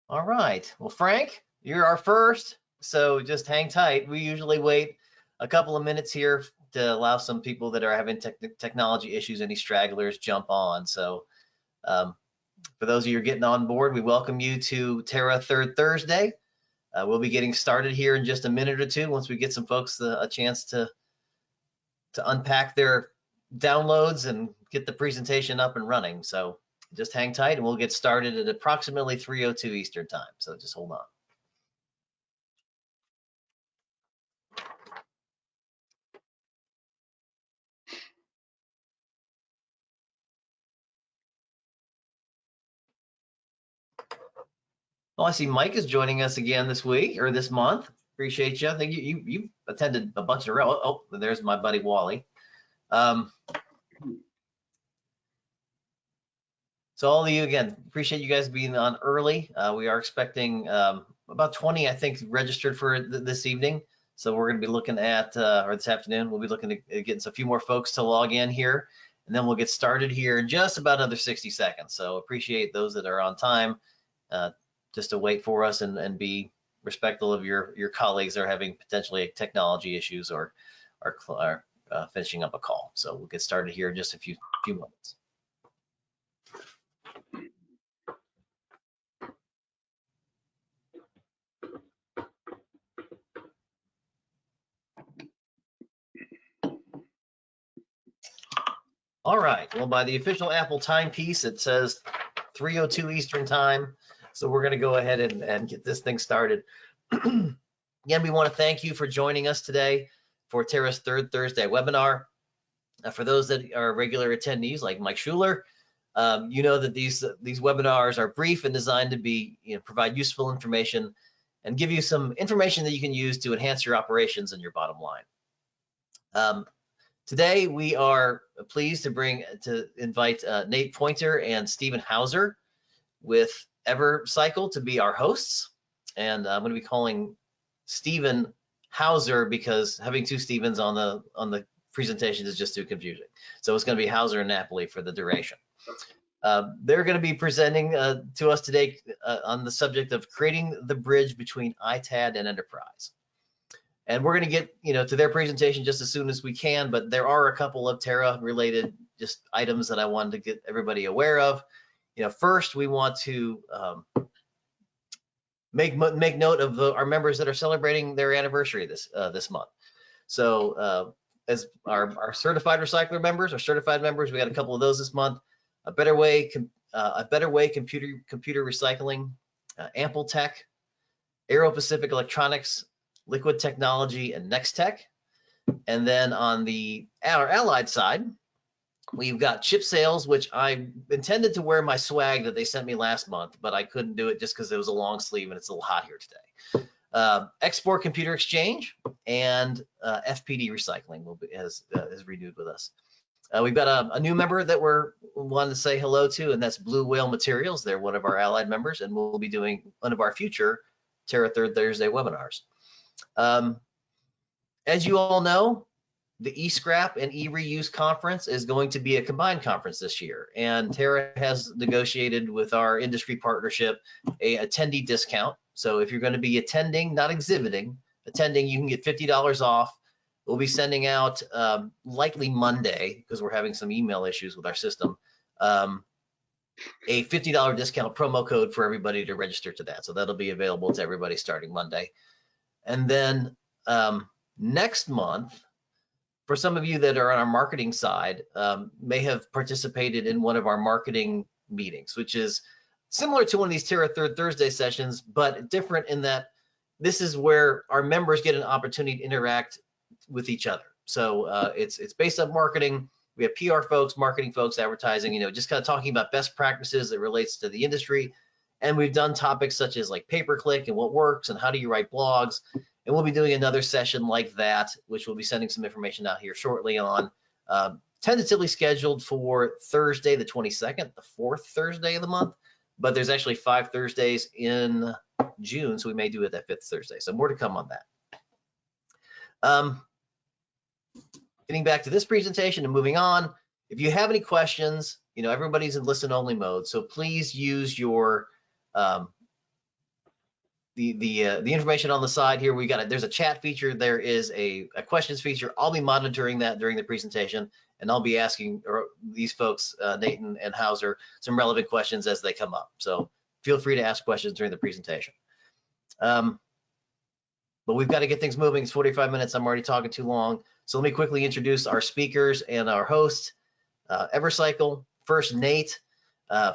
All right. Well, Frank, you're our first, so just hang tight. We usually wait a couple of minutes here to allow some people that are having technology issues, any stragglers, jump on. So um, for those of you who are getting on board, we welcome you to Terra Third Thursday. We'll be getting started here in just a minute or two once we get some folks a chance to unpack their downloads and get the presentation up and running. So just hang tight and we'll get started at approximately 3:02 Eastern time. So just hold on. Well, I see Mike is joining us again this week or this month. Appreciate you. I think you attended a bunch of. Oh, there's my buddy Wally. So all of you again, appreciate you guys being on early. We are expecting about 20, I think, registered for this evening. So we're going to be looking at, or this afternoon, we'll be looking at getting a few more folks to log in here, and then we'll get started here in just about another 60 seconds. So appreciate those that are on time just to wait for us and be respectful of your colleagues that are having potentially technology issues or are finishing up a call. So we'll get started here in just a few moments. All right, well, by the official Apple timepiece, it says 3:02 Eastern time. So we're gonna go ahead and get this thing started. Again, we wanna thank you for joining us today for Terra's Third Thursday webinar. For those that are regular attendees like Mike Schuler, you know that these webinars are brief and designed to be, provide useful information and give you some information that you can use to enhance your operations and your bottom line. Today, we are pleased to invite Nate Poynter and Stephen Hauser with Evercyle to be our hosts. And I'm going to be calling Stephen Hauser because having two Stephens on the presentation is just too confusing. So it's going to be Hauser and Napoli for the duration. They're going to be presenting to us today on the subject of creating the bridge between ITAD and enterprise. And we're going to get, to their presentation just as soon as we can, but there are a couple of Terra related just items that I wanted to get everybody aware of. First we want to make note of our members that are celebrating their anniversary this month. So as our certified recycler members, we got a couple of those this month. A Better Way computer recycling, Ample Tech, Aero Pacific Electronics, Liquid Technology, and Next Tech. And then on our allied side, we've got Chip Sales, which I intended to wear my swag that they sent me last month, but I couldn't do it just because it was a long sleeve and it's a little hot here today. Export Computer Exchange and FPD Recycling has renewed with us. We've got a new member that we're wanting to say hello to, and that's Blue Whale Materials. They're one of our allied members, and we'll be doing one of our future Terra Third Thursday webinars. As you all know, the eScrap and eReuse conference is going to be a combined conference this year, and Terra has negotiated with our industry partnership a attendee discount. So if you're going to be attending, not exhibiting, attending, you can get $50 off. We'll be sending out likely Monday, because we're having some email issues with our system, a $50 discount promo code for everybody to register to that. So that'll be available to everybody starting Monday. And then next month, for some of you that are on our marketing side, may have participated in one of our marketing meetings, which is similar to one of these Terra Third Thursday sessions, but different in that this is where our members get an opportunity to interact with each other. So it's based on marketing. We have PR folks, marketing folks, advertising, just kind of talking about best practices that relates to the industry. And we've done topics such as like pay-per-click and what works and how do you write blogs. And we'll be doing another session like that, which we'll be sending some information out here shortly on, tentatively scheduled for Thursday, the 22nd, the fourth Thursday of the month. But there's actually 5 Thursdays in June, so we may do it that 5th Thursday. So more to come on that. Getting back to this presentation and moving on, if you have any questions, everybody's in listen-only mode, so please use your the information on the side here, there's a chat feature, there is a questions feature. I'll be monitoring that during the presentation, and I'll be asking these folks, Nathan and Hauser, some relevant questions as they come up. So feel free to ask questions during the presentation. But we've got to get things moving. It's 45 minutes. I'm already talking too long. So let me quickly introduce our speakers and our host. Evercyle, first Nate.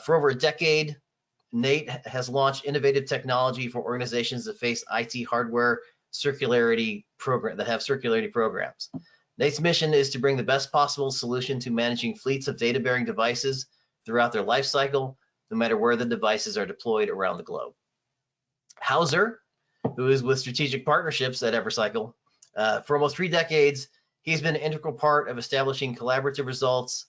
For over a decade, Nate has launched innovative technology for organizations that face IT hardware circularity programs. Nate's mission is to bring the best possible solution to managing fleets of data-bearing devices throughout their life cycle, no matter where the devices are deployed around the globe. Hauser, who is with strategic partnerships at Evercyle, for almost 3 decades, he's been an integral part of establishing collaborative results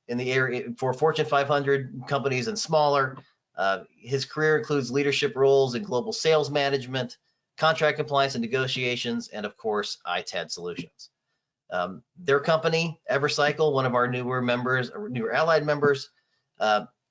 in the area for Fortune 500 companies and smaller. His career includes leadership roles in global sales management, contract compliance and negotiations, and of course, ITAD solutions. Their company, Evercyle, one of our newer members, or newer allied members,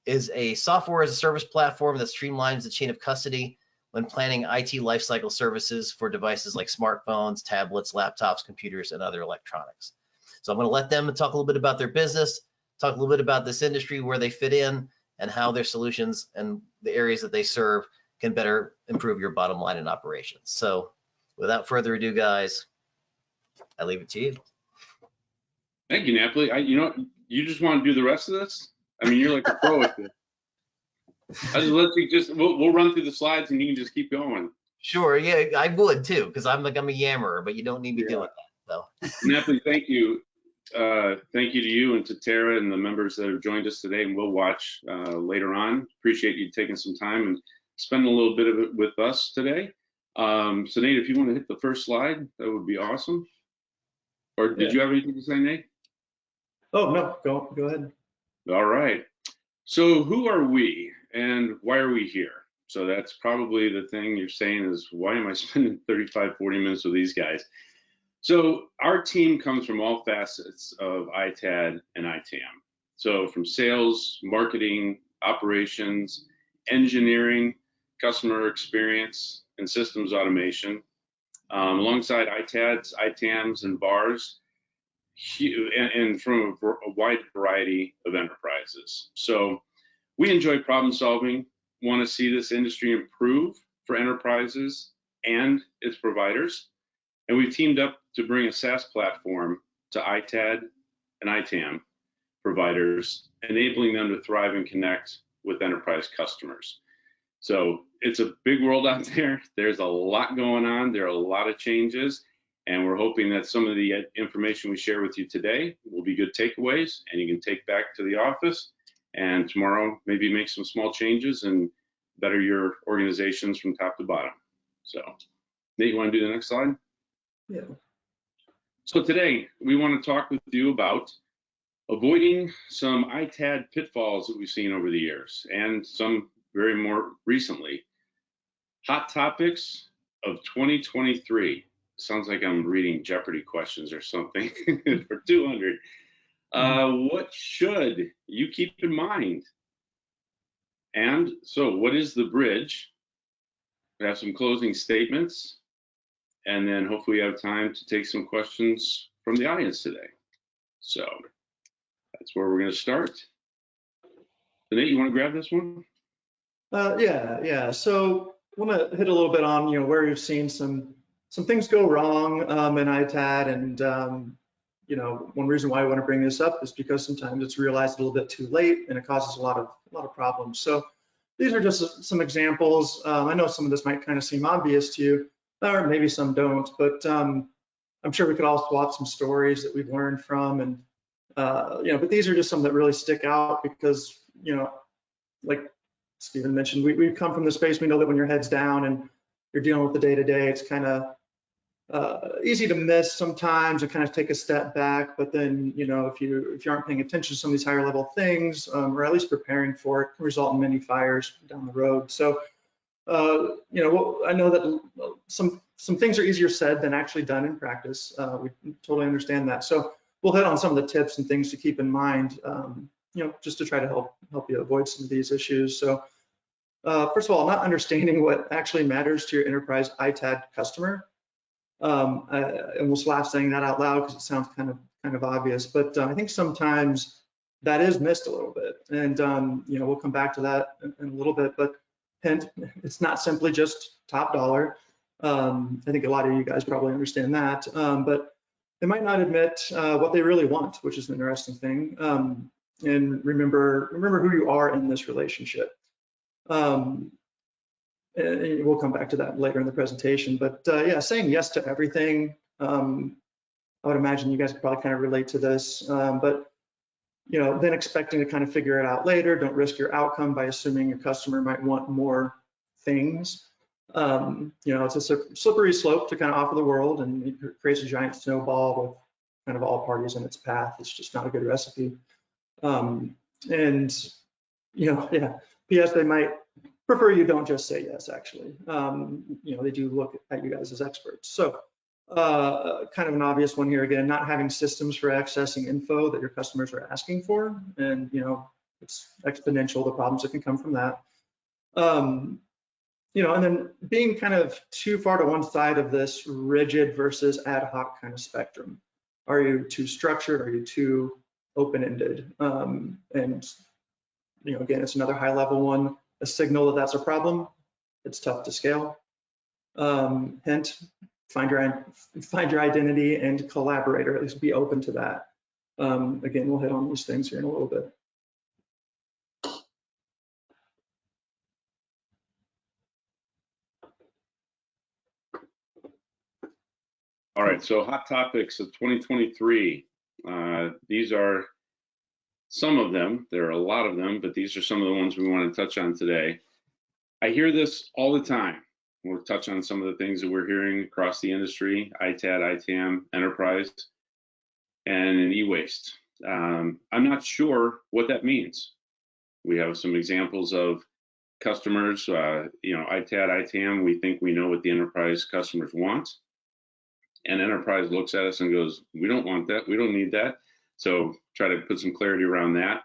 is a software as a service platform that streamlines the chain of custody when planning IT lifecycle services for devices like smartphones, tablets, laptops, computers, and other electronics. So I'm going to let them talk a little bit about their business, talk a little bit about this industry, where they fit in, and how their solutions and the areas that they serve can better improve your bottom line in operations. So without further ado, guys, I leave it to you. Thank you, Napoli. You just want to do the rest of this? I mean, you're like a pro at this. We'll run through the slides and you can just keep going. Sure, yeah, I would too, because I'm a yammerer, but you don't need me doing that. So Napoli, thank you. Thank you to you and to Tara and the members that have joined us today and will watch later on. Appreciate you taking some time and spending a little bit of it with us today. So Nate, if you want to hit the first slide, that would be awesome. Or did you have anything to say, Nate? Oh, no, go ahead. All right. So who are we and why are we here? So that's probably the thing you're saying is, why am I spending 35, 40 minutes with these guys? So our team comes from all facets of ITAD and ITAM. So from sales, marketing, operations, engineering, customer experience, and systems automation, alongside ITADs, ITAMs, and VARs, and from a wide variety of enterprises. So we enjoy problem solving, want to see this industry improve for enterprises and its providers. And we've teamed up to bring a SaaS platform to ITAD and ITAM providers, enabling them to thrive and connect with enterprise customers. So it's a big world out there. There's a lot going on. There are a lot of changes. And we're hoping that some of the information we share with you today will be good takeaways and you can take back to the office and tomorrow maybe make some small changes and better your organizations from top to bottom. So Nate, you want to do the next slide? Yeah. So today we want to talk with you about avoiding some ITAD pitfalls that we've seen over the years and some very more recently. Hot topics of 2023. Sounds like I'm reading Jeopardy questions or something for 200. What should you keep in mind? And so what is the bridge? We have some closing statements, and then hopefully we have time to take some questions from the audience today. So that's where we're going to start. Nate, you want to grab this one? Yeah. So I want to hit a little bit on where we've seen some things go wrong in ITAD, and one reason why I want to bring this up is because sometimes it's realized a little bit too late and it causes a lot of problems. So these are just some examples. I know some of this might kind of seem obvious to you, or maybe some don't, but I'm sure we could all swap some stories that we've learned from, and but these are just some that really stick out because like Stephen mentioned, we've come from the space. We know that when your head's down and you're dealing with the day-to-day, it's kind of easy to miss sometimes and kind of take a step back. But then, if you aren't paying attention to some of these higher level things, or at least preparing for it, can result in many fires down the road. So, I know that some things are easier said than actually done in practice. We totally understand that. So we'll hit on some of the tips and things to keep in mind, just to try to help you avoid some of these issues. So First of all, not understanding what actually matters to your enterprise ITAD customer. I almost laugh saying that out loud because it sounds kind of obvious, but I think sometimes that is missed a little bit. And we'll come back to that in a little bit, but hint, it's not simply just top dollar. I think a lot of you guys probably understand that, but they might not admit what they really want, which is an interesting thing. And remember who you are in this relationship. And we'll come back to that later in the presentation, but yeah, saying yes to everything. I would imagine you guys could probably kind of relate to this, but then expecting to kind of figure it out later. Don't risk your outcome by assuming your customer might want more things. It's a slippery slope to kind of offer the world, and it creates a giant snowball with kind of all parties in its path. It's just not a good recipe. Yeah, P.S. they might prefer you don't just say yes, actually. They do look at you guys as experts. So kind of an obvious one here again, not having systems for accessing info that your customers are asking for. And, it's exponential, the problems that can come from that. And then being kind of too far to one side of this rigid versus ad hoc kind of spectrum. Are you too structured? Are you too open-ended? And, again, it's another high level one. A signal that that's a problem, it's tough to scale. Hint, find your identity and collaborate, or at least be open to that. Again, we'll hit on these things here in a little bit. All right, so hot topics of 2023. These are some of them. There are a lot of them, but these are some of the ones we want to touch on today. I hear this all the time. We'll touch on some of the things that we're hearing across the industry, ITAD, ITAM, enterprise, and in e-waste. I'm not sure what that means. We have some examples of customers, ITAD, ITAM, we think we know what the enterprise customers want. And enterprise looks at us and goes, we don't want that, we don't need that. So try to put some clarity around that.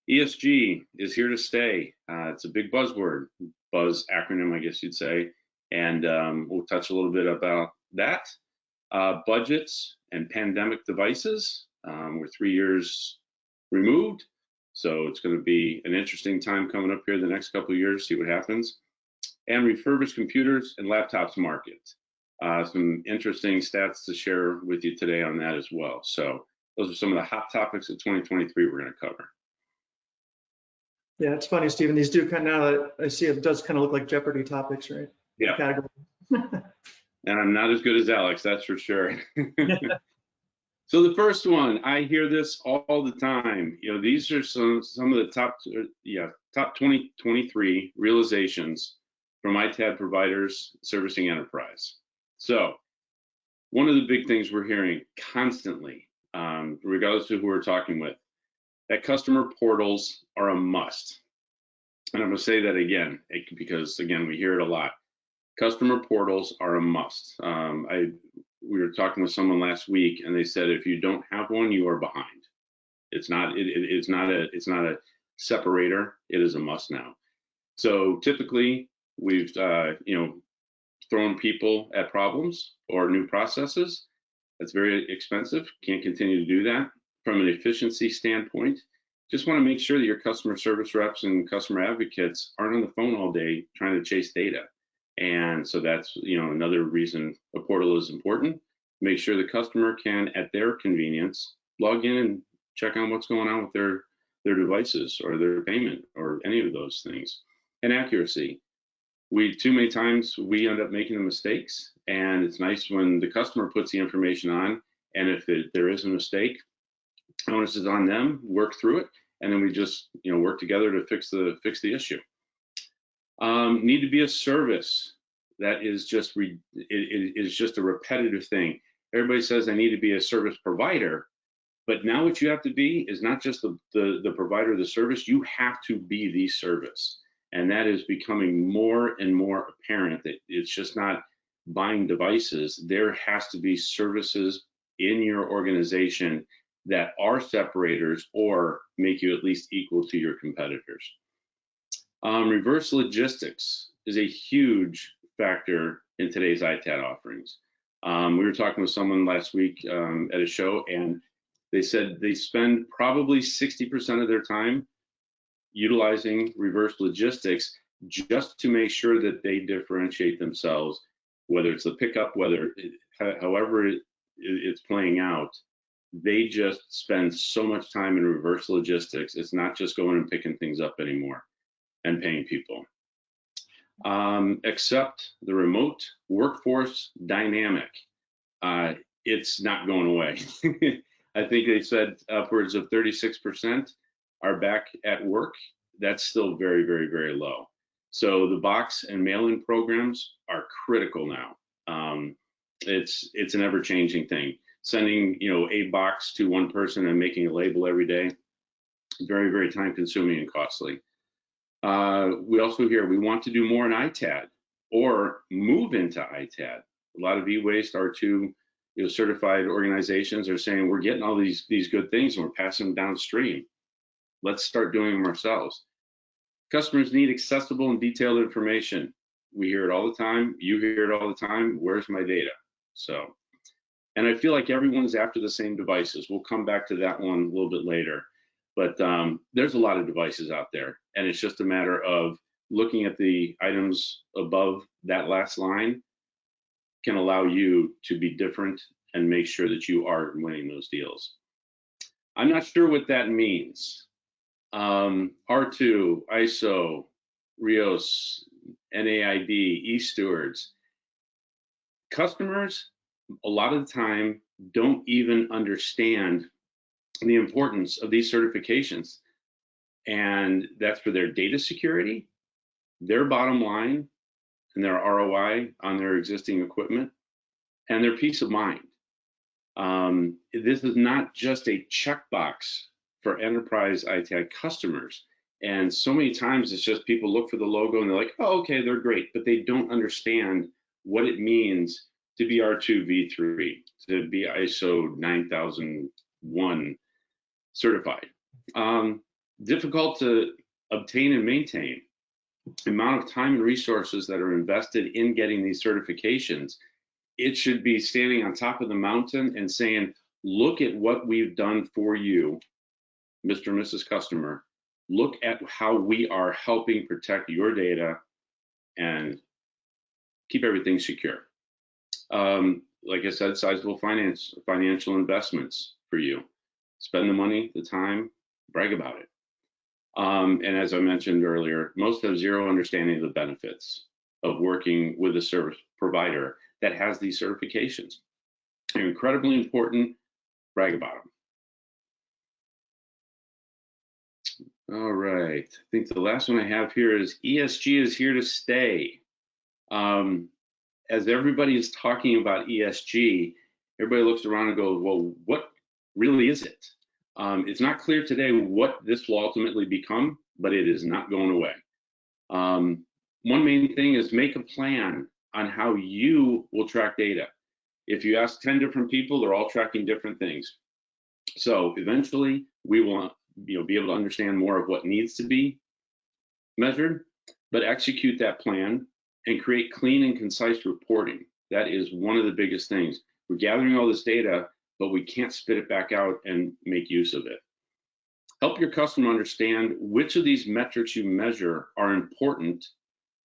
ESG is here to stay. It's a big buzzword, buzz acronym, I guess you'd say. And we'll touch a little bit about that. Budgets and pandemic devices. We're 3 years removed. So it's going to be an interesting time coming up here the next couple of years, see what happens. And refurbished computers and laptops market. Some interesting stats to share with you today on that as well. So those are some of the hot topics of 2023 we're going to cover. Yeah, it's funny, Stephen. These do kind of, now that I see it, does kind of look like Jeopardy topics, right? Yeah. And I'm not as good as Alex, that's for sure. So the first one, I hear this all the time. These are some of the top 2023 realizations from ITAD providers servicing enterprise. So one of the big things we're hearing constantly, regardless of who we're talking with, that customer portals are a must. And I'm going to say that again, because again, we hear it a lot. Customer portals are a must. We were talking with someone last week, and they said if you don't have one, you are behind. It's not a separator. It is a must now. So typically, we've thrown people at problems or new processes. That's very expensive. Can't continue to do that. From an efficiency standpoint, just want to make sure that your customer service reps and customer advocates aren't on the phone all day trying to chase data. And so that's another reason a portal is important. Make sure the customer can, at their convenience, log in and check on what's going on with their devices or their payment or any of those things. And accuracy. Too many times we end up making the mistakes, and it's nice when the customer puts the information on, and if there is a mistake, onus is on them, work through it, and then we just work together to fix the issue. Need to be a service that is just it is just a repetitive thing. Everybody says I need to be a service provider, but now what you have to be is not just the provider of the service, you have to be the service. And that is becoming more and more apparent that it's just not buying devices. There has to be services in your organization that are separators or make you at least equal to your competitors. Reverse logistics is a huge factor in today's ITAD offerings. We were talking with someone last week at a show, and they said they spend probably 60% of their time utilizing reverse logistics just to make sure that they differentiate themselves, whether it's the pickup, however it's playing out. They just spend so much time in reverse logistics. It's not just going and picking things up anymore and paying people. Except the remote workforce dynamic. It's not going away. I think they said upwards of 36% are back at work. That's still very, very, very low. So the box and mail-in programs are critical now. It's an ever-changing thing. Sending a box to one person and making a label every day, very, very time-consuming and costly. We also hear we want to do more in ITAD or move into ITAD. A lot of e-waste R2 certified organizations are saying we're getting all these good things and we're passing them downstream. Let's start doing them ourselves. Customers need accessible and detailed information. We hear it all the time. You hear it all the time. Where's my data? So, and I feel like everyone's after the same devices. We'll come back to that one a little bit later. But there's a lot of devices out there, and it's just a matter of looking at the items above that last line can allow you to be different and make sure that you are winning those deals. I'm not sure what that means. R2, ISO, RIOS, NAID, e-stewards. Customers, a lot of the time, don't even understand the importance of these certifications. And that's for their data security, their bottom line, and their ROI on their existing equipment, and their peace of mind. This is not just a checkbox for enterprise ITAD customers. And so many times it's just people look for the logo and they're like, oh, okay, they're great, but they don't understand what it means to be R2 V3, to be ISO 9001 certified. Difficult to obtain and maintain. The amount of time and resources that are invested in getting these certifications, it should be standing on top of the mountain and saying, look at what we've done for you, Mr. and Mrs. Customer. Look at how we are helping protect your data and keep everything secure. Like I said, sizable financial investments for you. Spend the money, the time, brag about it. And as I mentioned earlier, most have zero understanding of the benefits of working with a service provider that has these certifications. They're incredibly important, brag about them. All right, I think the last one I have here is ESG is here to stay. As everybody is talking about ESG, everybody looks around and goes, well, what really is it? It's not clear today what this will ultimately become, but it is not going away. One main thing is make a plan on how you will track data. If you ask 10 different people, they're all tracking different things. So eventually we will be able to understand more of what needs to be measured, but execute that plan and create clean and concise reporting. That is one of the biggest things. We're gathering all this data, but we can't spit it back out and make use of it. Help your customer understand which of these metrics you measure are important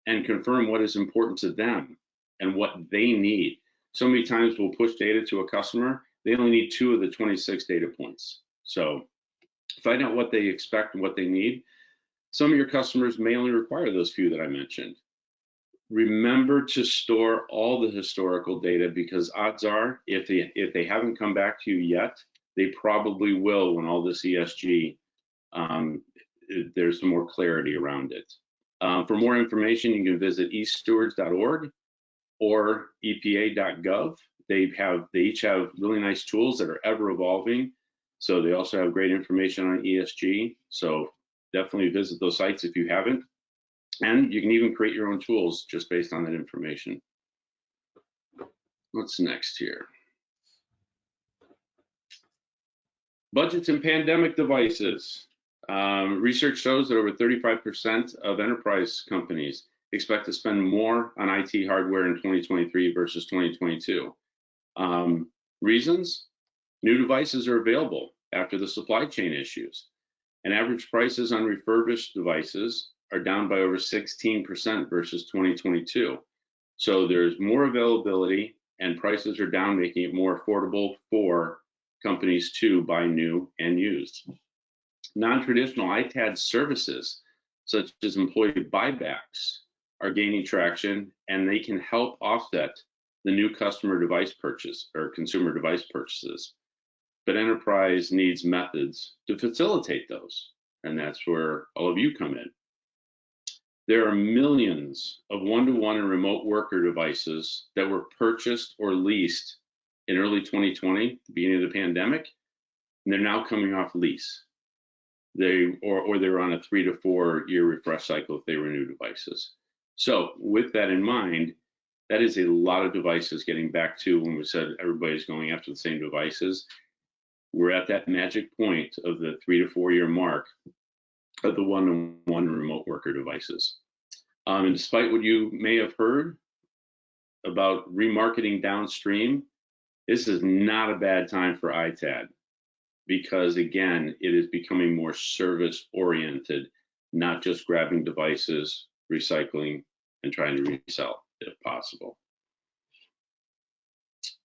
and confirm what is important to them and what they need. So many times we'll push data to a customer, they only need 2 of the 26 data points. So find out what they expect and what they need. Some of your customers may only require those few that I mentioned. Remember to store all the historical data, because odds are, if they haven't come back to you yet, they probably will when all this ESG, there's some more clarity around it. For more information, you can visit eaststewards.org or epa.gov. They each have really nice tools that are ever evolving. So they also have great information on ESG. So definitely visit those sites if you haven't. And you can even create your own tools just based on that information. What's next here? Budgets and pandemic devices. Research shows that over 35% of enterprise companies expect to spend more on IT hardware in 2023 versus 2022. Reasons? New devices are available after the supply chain issues, and average prices on refurbished devices are down by over 16% versus 2022. So there's more availability and prices are down, making it more affordable for companies to buy new and used. Non-traditional ITAD services, such as employee buybacks, are gaining traction, and they can help offset the new customer device purchase or consumer device purchases. But enterprise needs methods to facilitate those, and that's where all of you come in. There are millions of one-to-one and remote worker devices that were purchased or leased in early 2020, the beginning of the pandemic, and they're now coming off lease. They're on a 3 to 4 year refresh cycle if they were new devices. So with that in mind, that is a lot of devices getting back to when we said everybody's going after the same devices. We're at that magic point of the 3 to 4 year mark of the one-to-one remote worker devices. And despite what you may have heard about remarketing downstream, this is not a bad time for ITAD because, again, it is becoming more service-oriented, not just grabbing devices, recycling, and trying to resell if possible.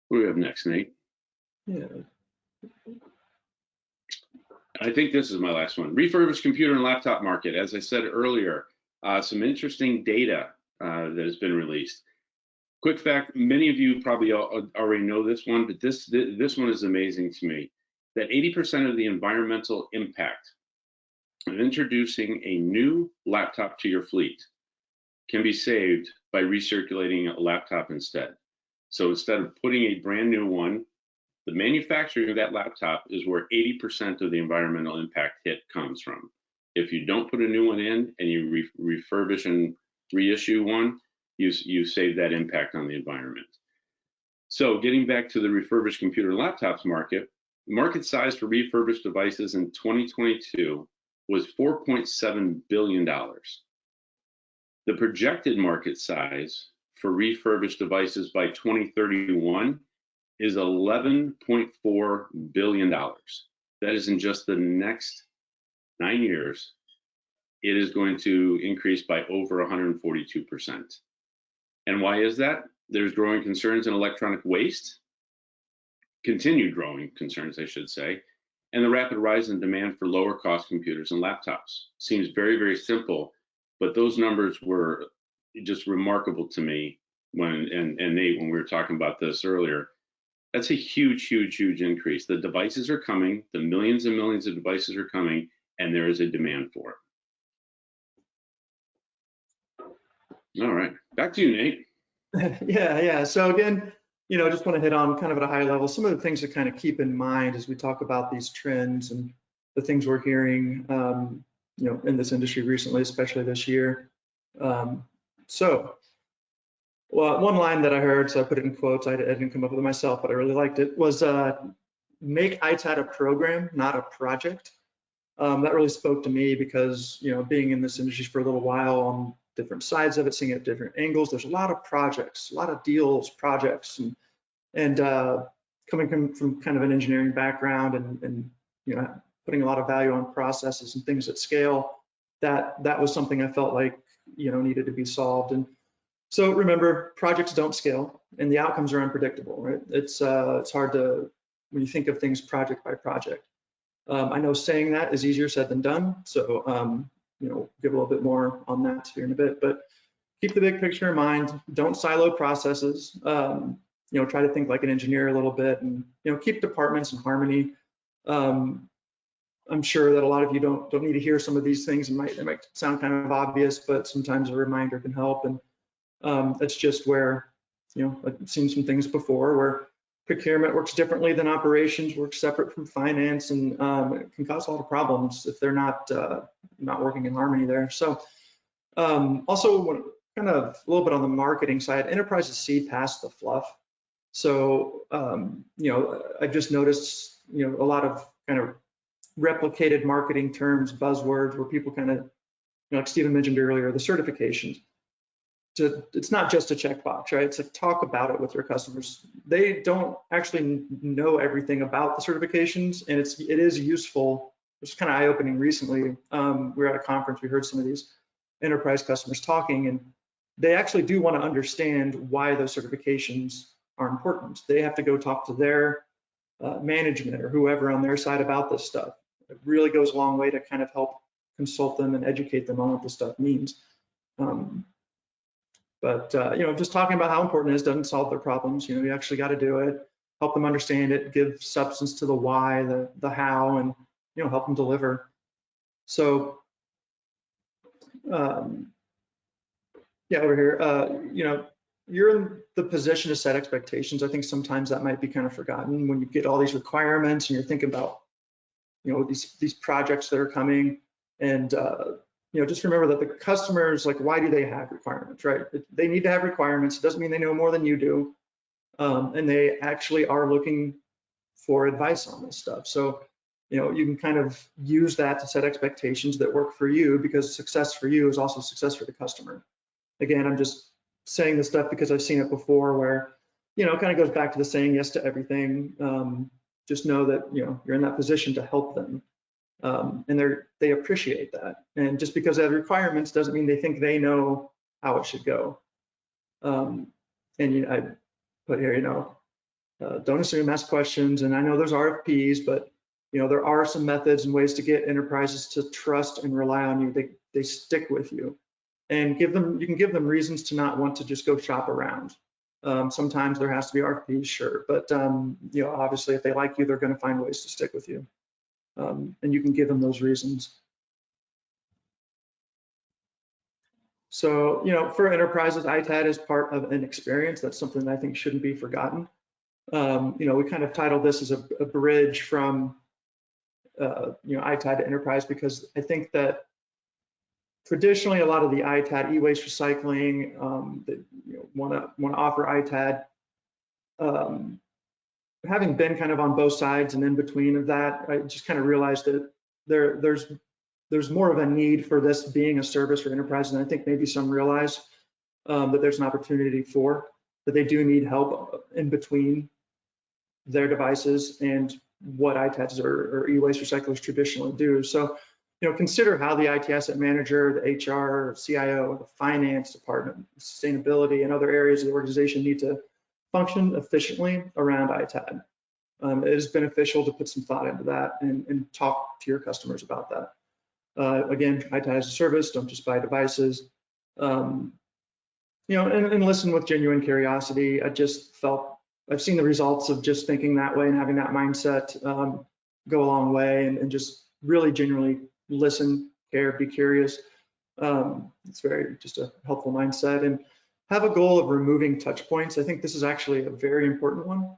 What do we have next, Nate? Yeah. I think this is my last one. Refurbished computer and laptop market. As I said earlier, some interesting data that has been released. Quick fact, many of you probably already know this one, but this one is amazing to me, that 80% of the environmental impact of introducing a new laptop to your fleet can be saved by recirculating a laptop instead. So instead of putting a brand new one, the manufacturing of that laptop is where 80% of the environmental impact hit comes from. If you don't put a new one in and you refurbish and reissue one, you save that impact on the environment. So getting back to the refurbished computer and laptops market, the market size for refurbished devices in 2022 was $4.7 billion. The projected market size for refurbished devices by 2031 is $11.4 billion. That is in just the next 9 years. It is going to increase by over 142%. And why is that? There's growing concerns in electronic waste, continued growing concerns, I should say, and the rapid rise in demand for lower cost computers and laptops. Seems very, very simple, but those numbers were just remarkable to me when, and Nate, when we were talking about this earlier. That's a huge, huge, huge increase. The devices are coming, the millions and millions of devices are coming, and there is a demand for it. All right, back to you, Nate. Yeah. So again, just want to hit on kind of at a high level some of the things to kind of keep in mind as we talk about these trends and the things we're hearing, in this industry recently, especially this year. Well, one line that I heard, so I put it in quotes, I didn't come up with it myself, but I really liked it, was make ITAD a program, not a project. That really spoke to me because, being in this industry for a little while on different sides of it, seeing it at different angles, there's a lot of projects, a lot of deals, projects, and coming from kind of an engineering background and putting a lot of value on processes and things at scale, that was something I felt like, needed to be solved. And so remember, projects don't scale and the outcomes are unpredictable, right? It's hard to, when you think of things project by project. I know saying that is easier said than done. So, give a little bit more on that here in a bit, but keep the big picture in mind. Don't silo processes. Try to think like an engineer a little bit and, keep departments in harmony. I'm sure that a lot of you don't need to hear some of these things. It might sound kind of obvious, but sometimes a reminder can help. And that's just where, I've seen some things before where procurement works differently than operations, works separate from finance, and it can cause a lot of problems if they're not working in harmony there. So also kind of a little bit on the marketing side, enterprises see past the fluff. So, I've just noticed, a lot of kind of replicated marketing terms, buzzwords, where people kind of, like Stephen mentioned earlier, the certifications. It's not just a checkbox, right? It's like talk about it with your customers. They don't actually know everything about the certifications, and it is useful. It's kind of eye-opening recently. We were at a conference, we heard some of these enterprise customers talking, and they actually do want to understand why those certifications are important. They have to go talk to their management or whoever on their side about this stuff. It really goes a long way to kind of help consult them and educate them on what this stuff means. Just talking about how important it is doesn't solve their problems. You actually got to do it, help them understand it, give substance to the why, the how, and help them deliver. So over here, you're in the position to set expectations. I think sometimes that might be kind of forgotten when you get all these requirements and you're thinking about these projects that are coming, and just remember that the customers, like, why do they have requirements, right? They need to have requirements. It doesn't mean they know more than you do. And they actually are looking for advice on this stuff. So, you can kind of use that to set expectations that work for you, because success for you is also success for the customer. Again, I'm just saying this stuff because I've seen it before where, it kind of goes back to the saying yes to everything. Just know that, you're in that position to help them. And they appreciate that. And just because they have requirements doesn't mean they think they know how it should go. I put here, don't assume, ask questions. And I know there's RFPs, but there are some methods and ways to get enterprises to trust and rely on you. They stick with you, and you can give them reasons to not want to just go shop around. Sometimes there has to be RFPs, sure, but obviously if they like you, they're going to find ways to stick with you. And you can give them those reasons. So, for enterprises, ITAD is part of an experience. That's something that I think shouldn't be forgotten. We kind of titled this as a bridge from, ITAD to enterprise, because I think that traditionally a lot of the ITAD e-waste recycling that want to offer ITAD, having been kind of on both sides and in between of that, I just kind of realized that there's more of a need for this being a service for enterprises, and I think maybe some realize that there's an opportunity for, that they do need help in between their devices and what ITADs or e-waste recyclers traditionally do. So, consider how the IT asset manager, the HR, CIO, the finance department, sustainability, and other areas of the organization need to function efficiently around ITAD. It is beneficial to put some thought into that and talk to your customers about that. Again, ITAD as a service, don't just buy devices. And listen with genuine curiosity. I've seen the results of just thinking that way and having that mindset go a long way, and just really genuinely listen, care, be curious. It's just a helpful mindset, and have a goal of removing touch points. I think this is actually a very important one.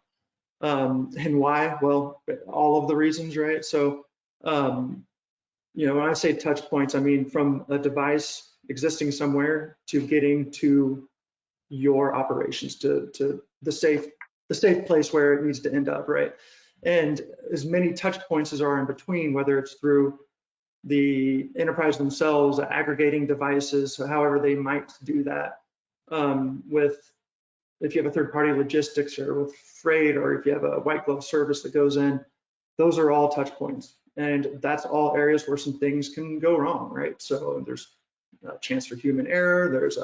And why? Well, all of the reasons, right? So, when I say touch points, I mean from a device existing somewhere to getting to your operations, to the safe place where it needs to end up, right? And as many touch points as are in between, whether it's through the enterprise themselves, aggregating devices, so however they might do that, if you have a third-party logistics or with freight, or if you have a white glove service that goes in, those are all touch points. And that's all areas where some things can go wrong, right? So there's a chance for human error. There's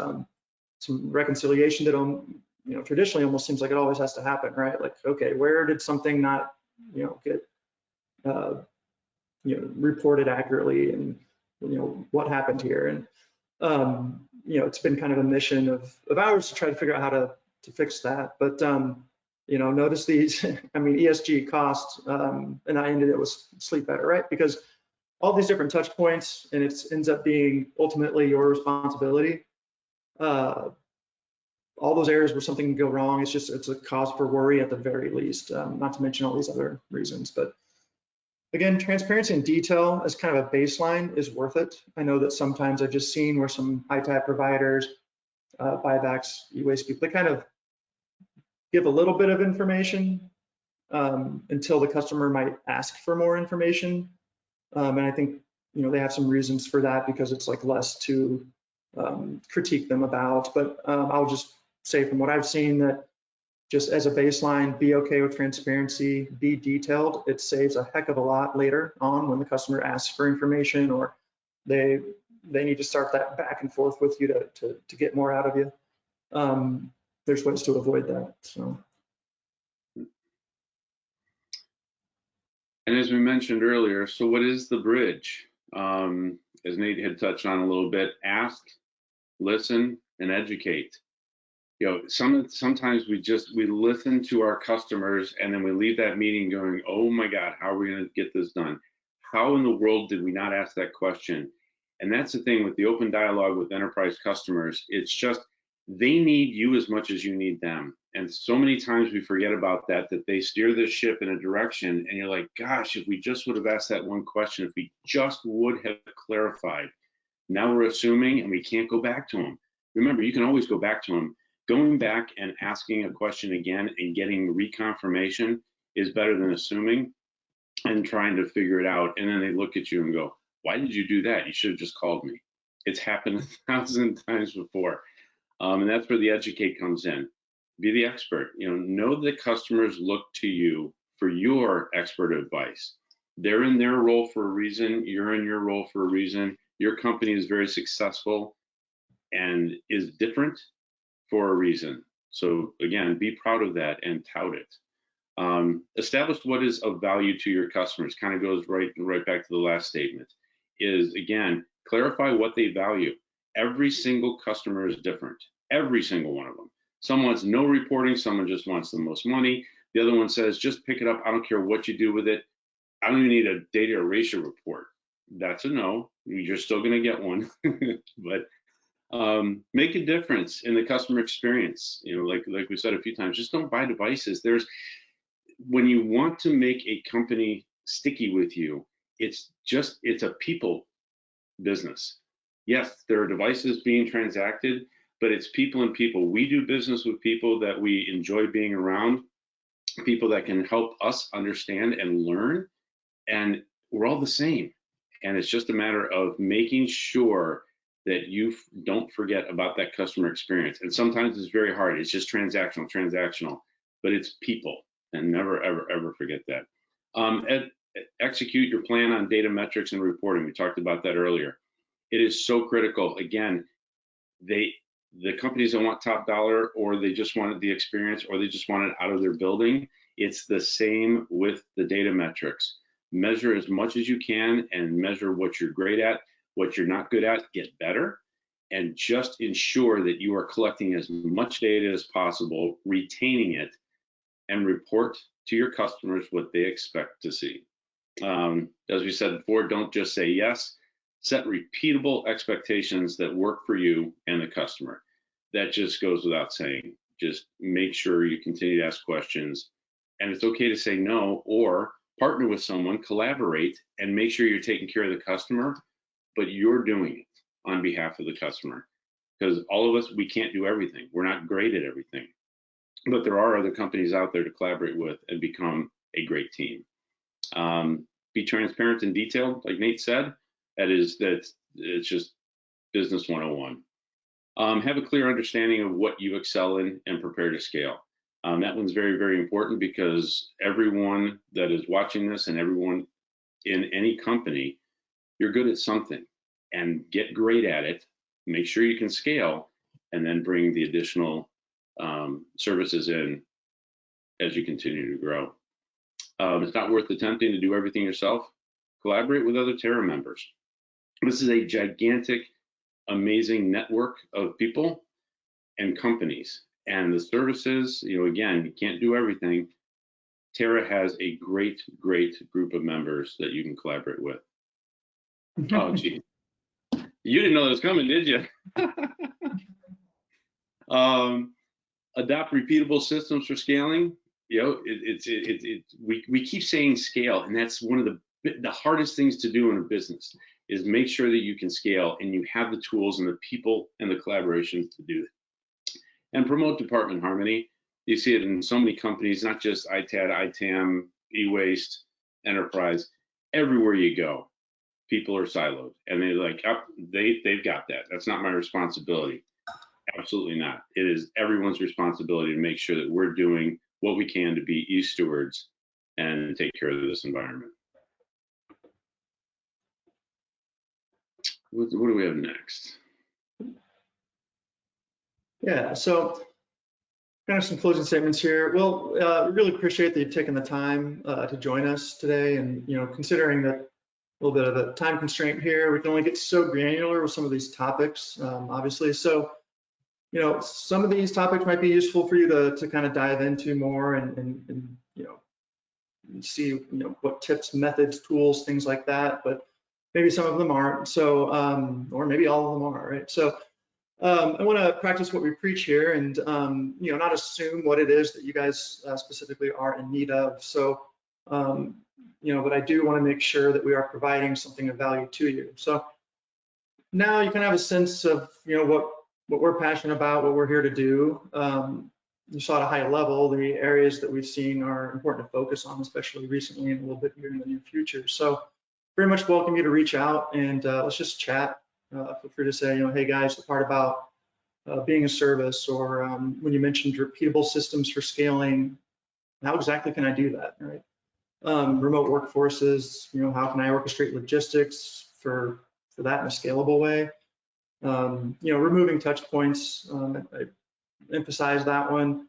some reconciliation that traditionally almost seems like it always has to happen, right? Like, okay, where did something not, get reported accurately, and what happened here? And it's been kind of a mission of ours to try to figure out how to fix that. But notice these, ESG costs, and I ended it with sleep better, right? Because all these different touch points, and it ends up being ultimately your responsibility. All those areas where something can go wrong, it's a cause for worry at the very least, not to mention all these other reasons. But again, transparency and detail as kind of a baseline is worth it. I know that sometimes I've just seen where some ITAD providers, buybacks, e-waste people, they kind of give a little bit of information until the customer might ask for more information. And I think, they have some reasons for that because it's like less to critique them about. But I'll just say from what I've seen that just as a baseline, be okay with transparency, be detailed. It saves a heck of a lot later on when the customer asks for information or they need to start that back and forth with you to get more out of you. There's ways to avoid that. So. And as we mentioned earlier, so what is the bridge? As Nate had touched on a little bit, ask, listen, and educate. Sometimes we listen to our customers and then we leave that meeting going, oh my God, how are we going to get this done? How in the world did we not ask that question? And that's the thing with the open dialogue with enterprise customers. It's just, they need you as much as you need them. And so many times we forget about that they steer the ship in a direction and you're like, gosh, if we just would have asked that one question, if we just would have clarified. Now we're assuming and we can't go back to them. Remember, you can always go back to them. Going back and asking a question again and getting reconfirmation is better than assuming and trying to figure it out. And then they look at you and go, why did you do that? You should have just called me. It's happened 1,000 times before. And that's where the educate comes in. Be the expert. Know that customers look to you for your expert advice. They're in their role for a reason. You're in your role for a reason. Your company is very successful and is different for a reason. So again, be proud of that and tout it. Establish what is of value to your customers. Kind of goes right back to the last statement. Is again, clarify what they value. Every single customer is different. Every single one of them. Some wants no reporting. Someone just wants the most money. The other one says, just pick it up. I don't care what you do with it. I don't even need a data erasure report. That's a no. You're still going to get one. But make a difference in the customer experience. Like we said a few times, just don't buy devices. When you want to make a company sticky with you, it's a people business. Yes, there are devices being transacted, but it's people and people. We do business with people that we enjoy being around, people that can help us understand and learn, and we're all the same. And it's just a matter of making sure that you don't forget about that customer experience. And sometimes it's very hard. It's just transactional, but it's people, and never, ever, ever forget that. Execute your plan on data metrics and reporting. We talked about that earlier. It is so critical. Again, the companies that want top dollar, or they just wanted the experience, or they just want it out of their building. It's the same with the data metrics. Measure as much as you can and measure what you're great at, what you're not good at, get better, and just ensure that you are collecting as much data as possible, retaining it, and report to your customers what they expect to see. As we said before, don't just say yes. Set repeatable expectations that work for you and the customer. That just goes without saying. Just make sure you continue to ask questions, and it's okay to say no, or partner with someone, collaborate, and make sure you're taking care of the customer, but you're doing it on behalf of the customer. Because all of us, we can't do everything. We're not great at everything, but there are other companies out there to collaborate with and become a great team. Be transparent and detailed, like Nate said. It's just business 101. Have a clear understanding of what you excel in and prepare to scale. That one's very, very important, because everyone that is watching this and everyone in any company, you're good at something, and get great at it. Make sure you can scale, and then bring the additional services in as you continue to grow. It's not worth attempting to do everything yourself. Collaborate with other Terra members. This is a gigantic, amazing network of people and companies, and the services, again, you can't do everything. Terra has a great, great group of members that you can collaborate with. Oh, gee. You didn't know that was coming, did you? Adopt repeatable systems for scaling. We keep saying scale, and that's one of the hardest things to do in a business, is make sure that you can scale and you have the tools and the people and the collaborations to do it. And promote department harmony. You see it in so many companies, not just ITAD, ITAM, e-waste, enterprise. Everywhere you go, people are siloed, and they're like, oh, they've got that. That's not my responsibility. Absolutely not. It is everyone's responsibility to make sure that we're doing what we can to be e-stewards and take care of this environment. What do we have next? Yeah, so kind of some closing statements here. Well, we really appreciate that you've taken the time to join us today, and considering that a little bit of a time constraint here, we can only get so granular with some of these topics, obviously. So, some of these topics might be useful for you to kind of dive into more and see what tips, methods, tools, things like that. But maybe some of them aren't. So, or maybe all of them are, right? So. I want to practice what we preach here and, not assume what it is that you guys specifically are in need of. So, but I do want to make sure that we are providing something of value to you. So now you can have a sense of, what we're passionate about, what we're here to do. You saw at a high level, the areas that we've seen are important to focus on, especially recently and a little bit here in the near future. So very much welcome you to reach out and let's just chat. Feel free to say, hey guys, the part about being a service, or when you mentioned repeatable systems for scaling, how exactly can I do that, right? Remote workforces, how can I orchestrate logistics for that in a scalable way? Removing touch points, I emphasize that one.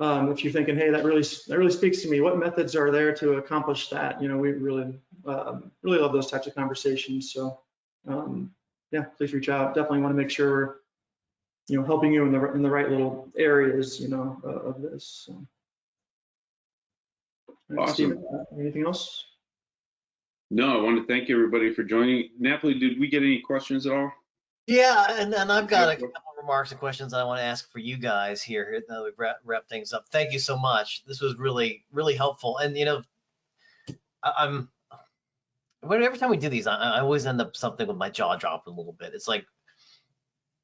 If you're thinking, hey, that really speaks to me, what methods are there to accomplish that? We really love those types of conversations. So yeah, please reach out. Definitely want to make sure we're helping you in the right little areas, of this. So. Awesome. Steven, anything else? No, I want to thank everybody for joining. Napoli, did we get any questions at all? Yeah, and I've got a couple of remarks and questions I want to ask for you guys here. Now we wrap things up. Thank you so much. This was really, really helpful. And every time we do these, I always end up something with my jaw dropping a little bit. It's like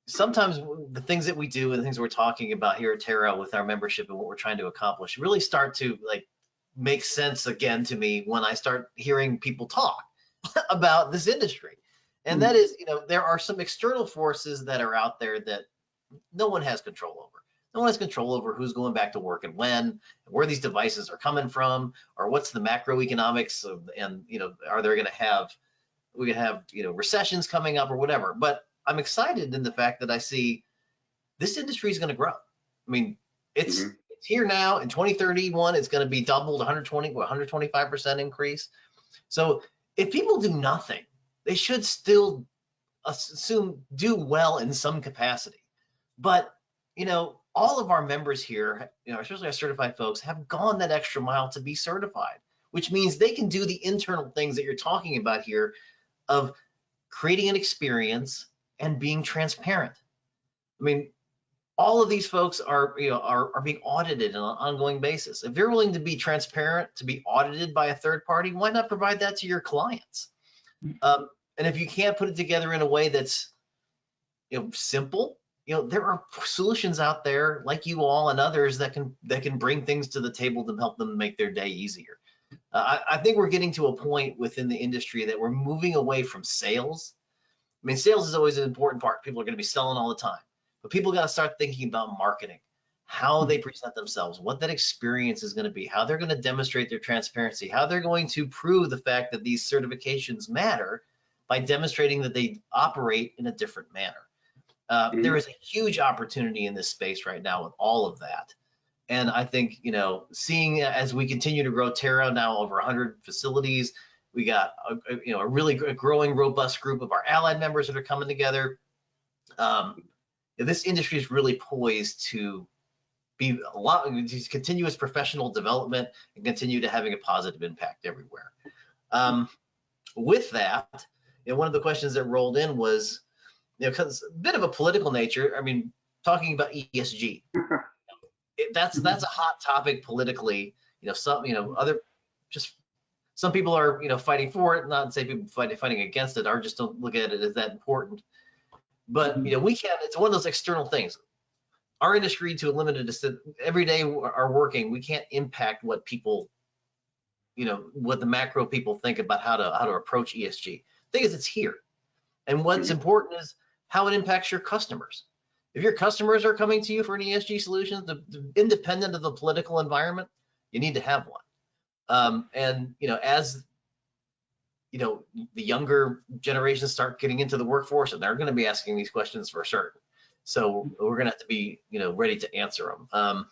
sometimes the things that we do and the things we're talking about here at Terra with our membership and what we're trying to accomplish really start to make sense again to me when I start hearing people talk about this industry. And that is, there are some external forces that are out there that no one has control over. No one has control over who's going back to work and when, where these devices are coming from, or what's the macroeconomics of, and are there going to have, recessions coming up or whatever. But I'm excited in the fact that I see this industry is going to grow. I mean, it's here now. In 2031, it's going to be doubled, 125% increase. So if people do nothing, they should still do well in some capacity. But all of our members here, especially our certified folks, have gone that extra mile to be certified, which means they can do the internal things that you're talking about here of creating an experience and being transparent. I mean, all of these folks are being audited on an ongoing basis. If you're willing to be transparent, to be audited by a third party, why not provide that to your clients? And if you can't put it together in a way that's simple, there are solutions out there like you all and others that can bring things to the table to help them make their day easier. I think we're getting to a point within the industry that we're moving away from sales. I mean, sales is always an important part. People are going to be selling all the time, but people got to start thinking about marketing, how they present themselves, what that experience is going to be, how they're going to demonstrate their transparency, how they're going to prove the fact that these certifications matter by demonstrating that they operate in a different manner. There is a huge opportunity in this space right now with all of that. And I think, seeing as we continue to grow Terra, now over 100 facilities, we got a really growing, robust group of our allied members that are coming together. This industry is really poised to be a lot of continuous professional development and continue to having a positive impact everywhere. With that, one of the questions that rolled in was, because a bit of a political nature. I mean, talking about ESG, that's a hot topic politically. Some people are fighting for it. Not to say people fighting against it, or just don't look at it as that important. But we can't. It's one of those external things. Our industry, to a limited extent, every day are working. We can't impact what people, what the macro people think about how to approach ESG. thing is, it's here. And what's important is how it impacts your customers. If your customers are coming to you for an ESG solution, independent of the political environment, you need to have one. And as the younger generations start getting into the workforce, and they're going to be asking these questions for certain. So we're going to have to be ready to answer them.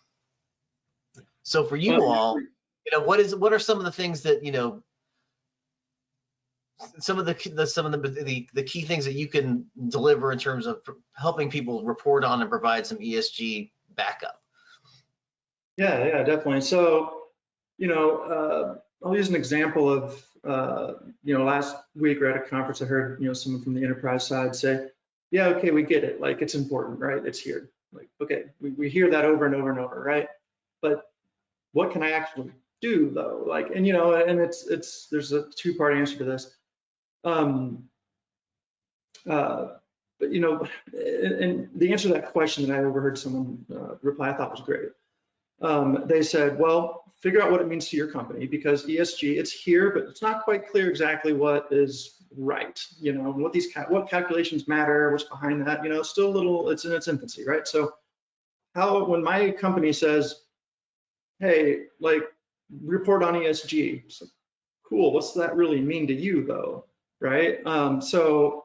So for you all, what are some of the things that some of the key things that you can deliver in terms of helping people report on and provide some ESG backup? Yeah, definitely. So, I'll use an example of, last week we're at a conference, I heard, someone from the enterprise side say, yeah, okay, we get it. Like, it's important, right? It's here. Like, okay, we hear that over and over and over, right? But what can I actually do though? Like, and there's a two-part answer to this. But and the answer to that question that I overheard someone reply, I thought was great. They said, well, figure out what it means to your company, because ESG, it's here, but it's not quite clear exactly what is right, what calculations matter, what's behind that, still a little, it's in its infancy, right? So when my company says, hey, like, report on ESG, it's like, cool, what's that really mean to you though, right? So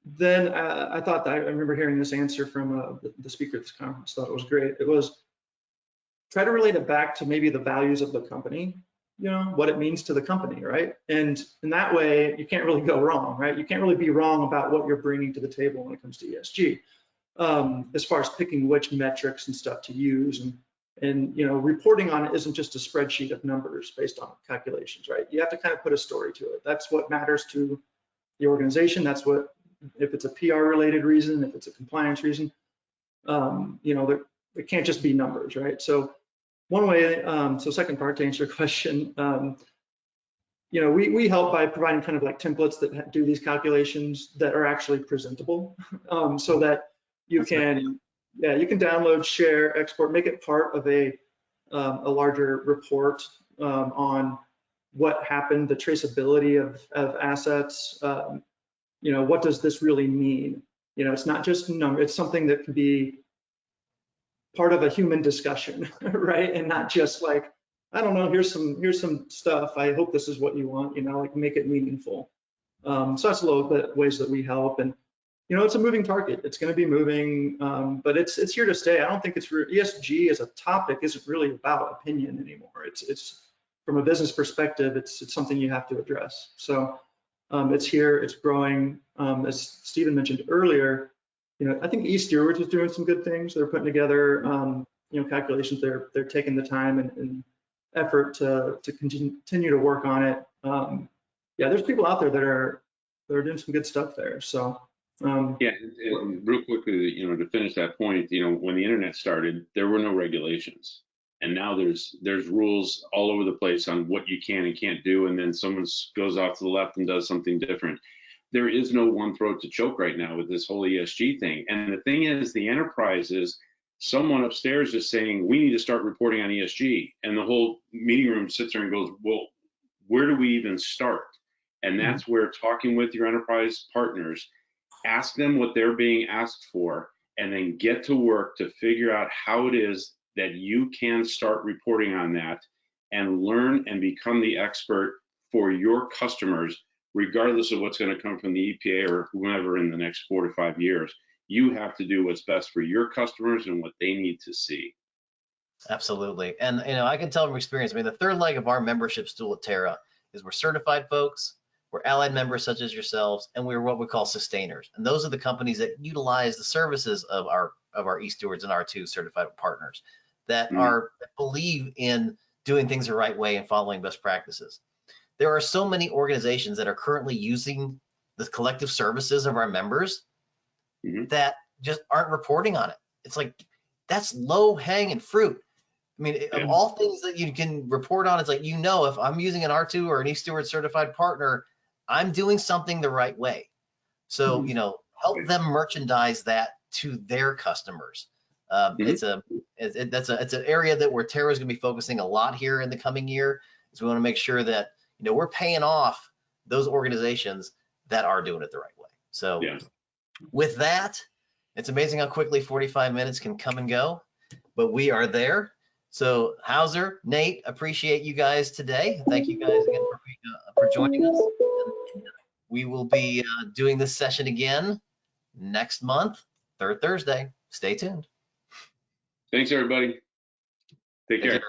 then I thought that I remember hearing this answer from the speaker at this conference, thought it was great. It was, try to relate it back to maybe the values of the company, what it means to the company, right? And in that way, you can't really go wrong, right? You can't really be wrong about what you're bringing to the table when it comes to ESG, as far as picking which metrics and stuff to use. And reporting on it isn't just a spreadsheet of numbers based on calculations, right? You have to kind of put a story to it. That's what matters to the organization. That's what, if it's a PR related reason, if it's a compliance reason, it can't just be numbers, right? So one way, so second part to answer your question, we help by providing kind of like templates that do these calculations that are actually presentable, so that you can, you can download, share, export, make it part of a larger report on what happened, the traceability of assets. What does this really mean? It's not just number, it's something that can be part of a human discussion, right? And not just like, I don't know, here's some stuff, I hope this is what you want, like, make it meaningful. So that's a little bit ways that we help. And it's a moving target. It's going to be moving, but it's here to stay. I don't think ESG as a topic isn't really about opinion anymore. It's from a business perspective, it's something you have to address. So it's here, it's growing. As Stephen mentioned earlier, I think eStewards is doing some good things. They're putting together, calculations. They're taking the time and effort to continue to work on it. There's people out there that are doing some good stuff there. So and real quickly, to finish that point, when the internet started, there were no regulations, and now there's rules all over the place on what you can and can't do, and then someone goes off to the left and does something different. There is no one throat to choke right now with this whole ESG thing. And the thing is, the enterprises, someone upstairs is saying, we need to start reporting on ESG. And the whole meeting room sits there and goes, well, where do we even start? And that's where talking with your enterprise partners, ask them what they're being asked for, and then get to work to figure out how it is that you can start reporting on that and learn and become the expert for your customers, regardless of what's going to come from the EPA or whoever in the next 4 to 5 years. You have to do what's best for your customers and what they need to see. Absolutely. And I can tell from experience, the third leg of our membership stool at Terra is we're certified folks, we're allied members such as yourselves, and we're what we call sustainers. And those are the companies that utilize the services of our eStewards and R2 certified partners that that believe in doing things the right way and following best practices. There are so many organizations that are currently using the collective services of our members that just aren't reporting on it. It's like, that's low hanging fruit. Of all things that you can report on, it's like, if I'm using an R2 or an eSteward certified partner, I'm doing something the right way. So, help them merchandise that to their customers. It's an area that where Terra is going to be focusing a lot here in the coming year. Is we want to make sure that we're paying off those organizations that are doing it the right way. So Yeah. with that, it's amazing how quickly 45 minutes can come and go, but we are there. So Hauser, Nate, appreciate you guys today. Thank you guys again for joining us. We will be doing this session again next month, third Thursday. Stay tuned. Thanks, everybody. Take care.